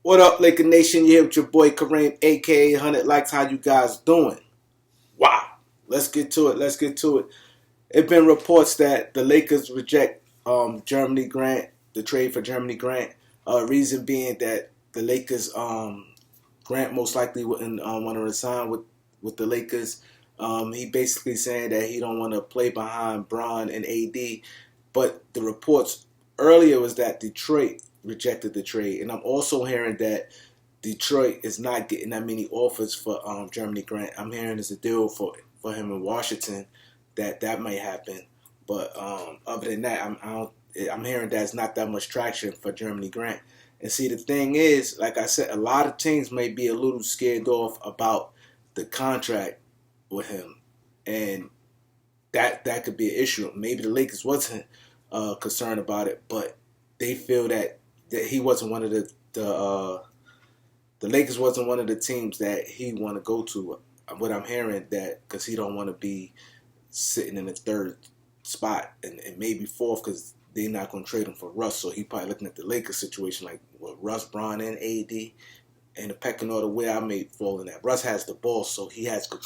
What up, Laker Nation? You here with your boy Kareem, aka 100 Likes. How you guys doing? Wow. Let's get to it. Let's get to it. It been reports that the Lakers reject Jeremy Grant, the trade for Jeremy Grant. Reason being that the Lakers, Grant most likely wouldn't want to resign with the Lakers. He basically saying that he don't want to play behind Bron and AD. But the reports earlier was that Detroit rejected the trade, and I'm also hearing that Detroit is not getting that many offers for Jeremy Grant. I'm hearing there's a deal for him in Washington that may happen. But other than that, I'm hearing that it's not that much traction for Jeremy Grant. And see, the thing is, like I said, a lot of teams may be a little scared off about the contract with him, and that could be an issue. Maybe the Lakers wasn't concerned about it, but they feel that he wasn't one of the Lakers wasn't one of the teams that he want to go to. What I'm hearing that because he don't want to be sitting in the third spot and maybe fourth because they're not going to trade him for Russ. So he probably looking at the Lakers situation like Russ, Bron, and AD, and the pecking order where I may fall in that. Russ has the ball, so he has some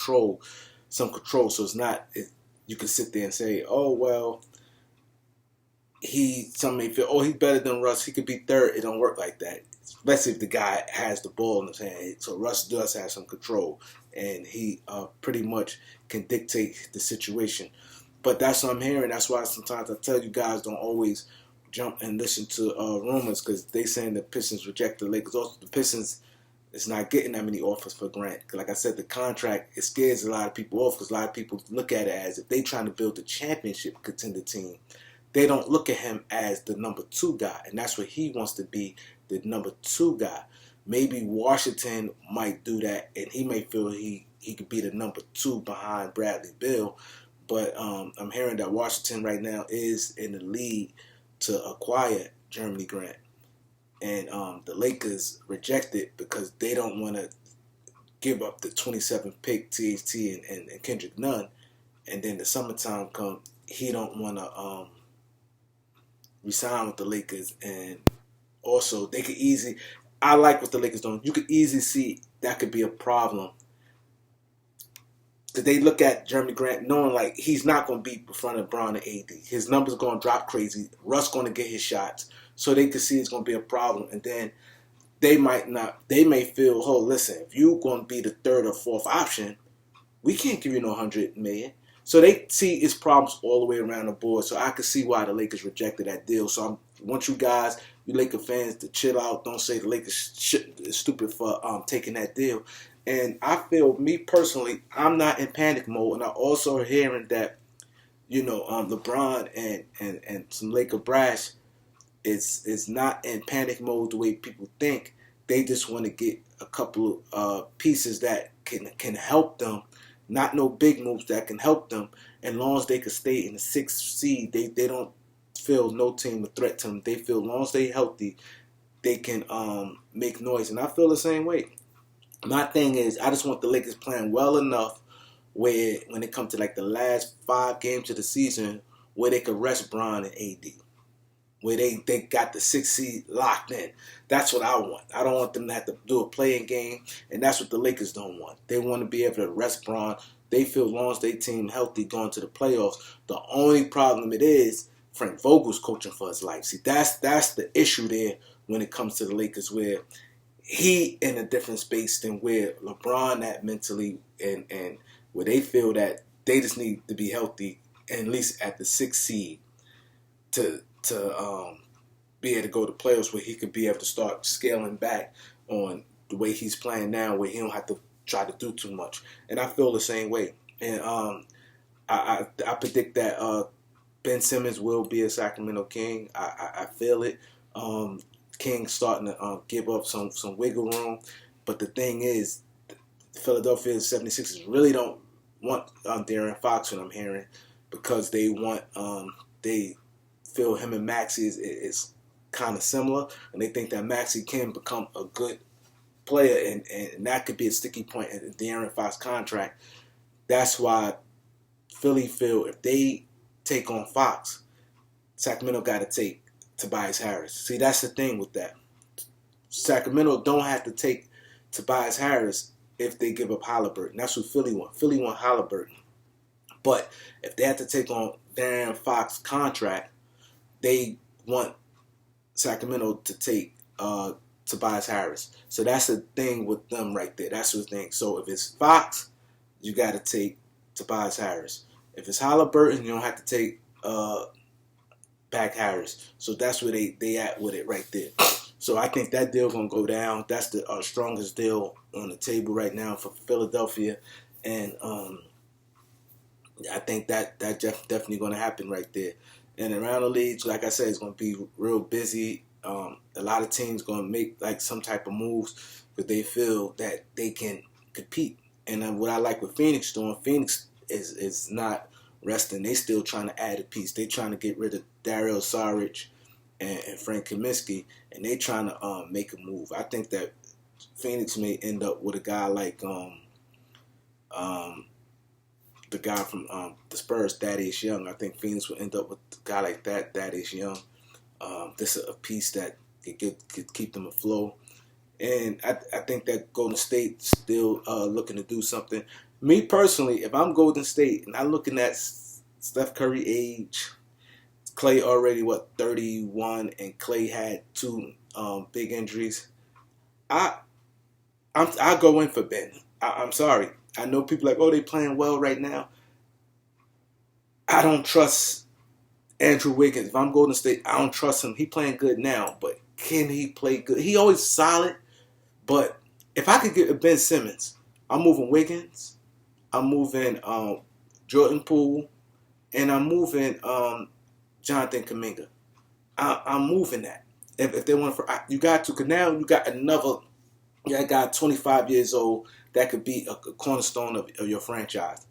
control. So it's not you can sit there and say, oh well, some may feel, oh, he's better than Russ. He could be third. It don't work like that. Especially if the guy has the ball in his hand. So Russ does have some control, and he pretty much can dictate the situation. But that's what I'm hearing. That's why sometimes I tell you guys don't always jump and listen to rumors because they saying the Pistons reject the Lakers. Also, the Pistons is not getting that many offers for Grant. Like I said, the contract, it scares a lot of people off because a lot of people look at it as if they trying to build a championship contender team. They don't look at him as the number two guy, and that's what he wants to be, the number two guy. Maybe Washington might do that, and he may feel he could be the number two behind Bradley Beal. But I'm hearing that Washington right now is in the lead to acquire Jeremy Grant, and the Lakers reject it because they don't want to give up the 27th pick, THT and Kendrick Nunn, and then the summertime come, he don't want to resign with the Lakers, and also they could easily. I like what the Lakers doing. You could easily see that could be a problem. Because they look at Jeremy Grant knowing like he's not going to be in front of Bron and AD. His numbers going to drop crazy. Russ going to get his shots, so they could see it's going to be a problem. And then they might not. They may feel, oh, listen, if you're going to be the third or fourth option, we can't give you no 100 million. So they see its problems all the way around the board. So I can see why the Lakers rejected that deal. So I want you guys, you Laker fans, to chill out. Don't say the Lakers is stupid for taking that deal. And I feel, me personally, I'm not in panic mode. And I also hearing that, LeBron and some Laker brass is not in panic mode the way people think. They just want to get a couple of pieces that can help them. Not no big moves that can help them. And long as they can stay in the sixth seed, they don't feel no team a threat to them. They feel as long as they healthy, they can make noise. And I feel the same way. My thing is, I just want the Lakers playing well enough where when it comes to like the last 5 games of the season, where they could rest Bron and AD, where they got the 6th seed locked in. That's what I want. I don't want them to have to do a playing game, and that's what the Lakers don't want. They want to be able to rest Bron. They feel as long as they team healthy going to the playoffs. The only problem it is Frank Vogel's coaching for his life. See, that's the issue there when it comes to the Lakers, where he in a different space than where LeBron at mentally, and where they feel that they just need to be healthy, at least at the 6th seed, to be able to go to playoffs where he could be able to start scaling back on the way he's playing now, where he don't have to try to do too much. And I feel the same way. And I predict that Ben Simmons will be a Sacramento King. I feel it. King starting to give up some wiggle room. But the thing is, the Philadelphia 76ers really don't want De'Aaron Fox, what I'm hearing, because they feel him and Maxey is kind of similar, and they think that Maxey can become a good player, and that could be a sticky point in the De'Aaron Fox contract. That's why Philly feel if they take on Fox, Sacramento got to take Tobias Harris. See, that's the thing with that. Sacramento don't have to take Tobias Harris if they give up Halliburton. That's what Philly want. Philly want Halliburton. But if they have to take on Darren Fox's contract, they want Sacramento to take Tobias Harris. So that's the thing with them right there. That's the thing. So if it's Fox, you got to take Tobias Harris. If it's Halliburton, you don't have to take back Harris. So that's where they at with it right there. So I think that deal gonna go down. That's the strongest deal on the table right now for Philadelphia, and I think that definitely gonna happen right there. And around the league, like I said, it's gonna be real busy. A lot of teams gonna make like some type of moves because they feel that they can compete. And what I like with Phoenix doing, Phoenix is not resting. They still trying to add a piece. They trying to get rid of Dario Saric and Frank Kaminsky, and they trying to make a move. I think that Phoenix may end up with a guy like the guy from the Spurs, Thaddeus Young. I think Phoenix will end up with a guy like that, Thaddeus Young. This is a piece that could keep them afloat. And I think that Golden State still looking to do something. Me personally, if I'm Golden State and I'm looking at Steph Curry age, Clay already 31, and Clay had 2 big injuries. I go in for Ben. I'm sorry. I know people like, oh, they playing well right now. I don't trust Andrew Wiggins. If I'm Golden State, I don't trust him. He playing good now, but can he play good? He always solid, but if I could get Ben Simmons, I'm moving Wiggins, I'm moving Jordan Poole, and I'm moving Jonathan Kuminga. I'm moving that. If they want to, you got to, because now you got another guy 25 years old that could be a cornerstone of your franchise.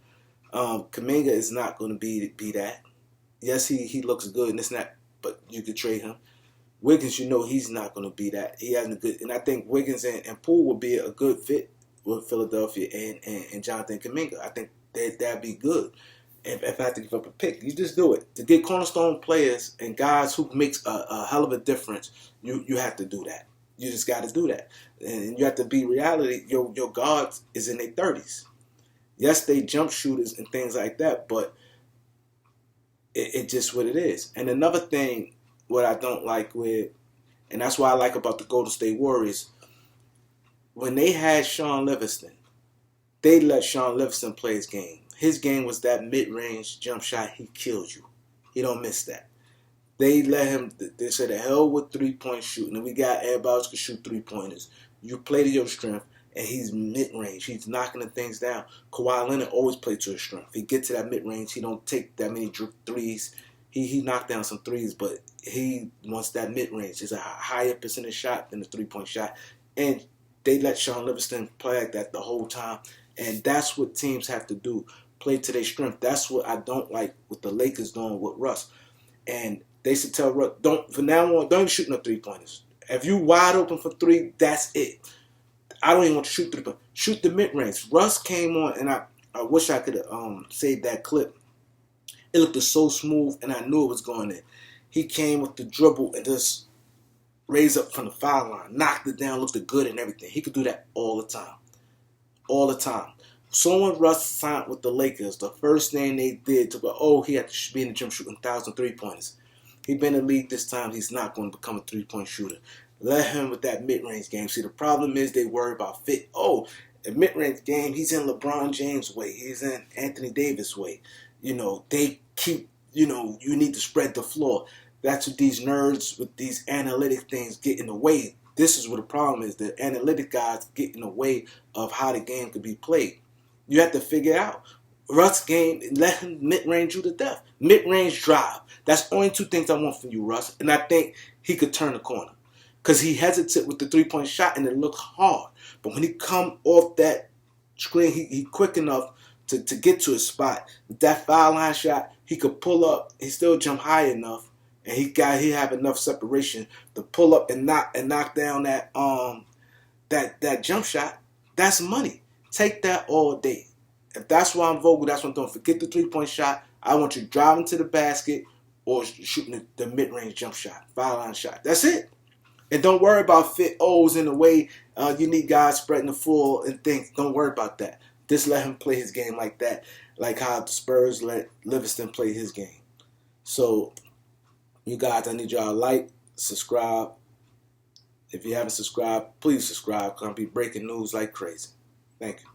Kuminga is not going to be that. Yes, he looks good and it's not, but you could trade him. Wiggins, he's not going to be that. He hasn't good, and I think Wiggins and Poole would be a good fit with Philadelphia and Jonathan Kuminga. I think that'd be good. If I have to give up a pick, you just do it. To get cornerstone players and guys who makes a hell of a difference, you have to do that. You just got to do that. And you have to be reality. Your guards is in their 30s. Yes, they jump shooters and things like that, but it's just what it is. And another thing, what I don't like with, and that's what I like about the Golden State Warriors, when they had Sean Livingston, they let Sean Livingston play his game. His game was that mid-range jump shot. He kills you. He don't miss that. They let him. They said, "The hell with 3-point shooting." And we got everybody else can shoot 3-pointers. You play to your strength, and he's mid-range. He's knocking the things down. Kawhi Leonard always played to his strength. He get to that mid-range. He don't take that many threes. He knocked down some threes, but he wants that mid-range. It's a higher percentage shot than the 3-point shot. And they let Sean Livingston play like that the whole time. And that's what teams have to do. Play to their strength. That's what I don't like what the Lakers doing with Russ. And they should tell Russ, from now on, don't even shoot no 3-pointers. If you wide open for 3, that's it. I don't even want to shoot 3-pointers. Shoot the mid-range. Russ came on, and I wish I could have saved that clip. It looked so smooth, and I knew it was going in. He came with the dribble and just raised up from the foul line, knocked it down, looked good and everything. He could do that all the time. All the time. So when Russ signed with the Lakers, the first thing they did to go, he had to be in the gym shooting 1,000 3-pointers. He been in the league this time. He's not going to become a 3-point shooter. Let him with that mid-range game. See, the problem is they worry about fit. The mid-range game, he's in LeBron James' way. He's in Anthony Davis' way. They keep, you need to spread the floor. That's what these nerds with these analytic things get in the way. This is what the problem is. The analytic guys get in the way of how the game could be played. You have to figure out. Russ game, let him mid-range you to death. Mid-range drive. That's only 2 things I want from you, Russ. And I think he could turn the corner. Because he hesitated with the 3-point shot and it looked hard. But when he come off that screen, he quick enough to get to his spot. With that foul line shot, he could pull up. He still jump high enough. And he have enough separation to pull up and knock down that jump shot. That's money. Take that all day. If that's why I'm Vogel, that's what I'm doing. Forget the 3-point shot. I want you driving to the basket or shooting the mid-range jump shot, foul line shot. That's it. And don't worry about fit O's in the way you need guys spreading the floor and things. Don't worry about that. Just let him play his game like that, like how the Spurs let Livingston play his game. So, you guys, I need y'all to like, subscribe. If you haven't subscribed, please subscribe because I'll be breaking news like crazy. Thank you.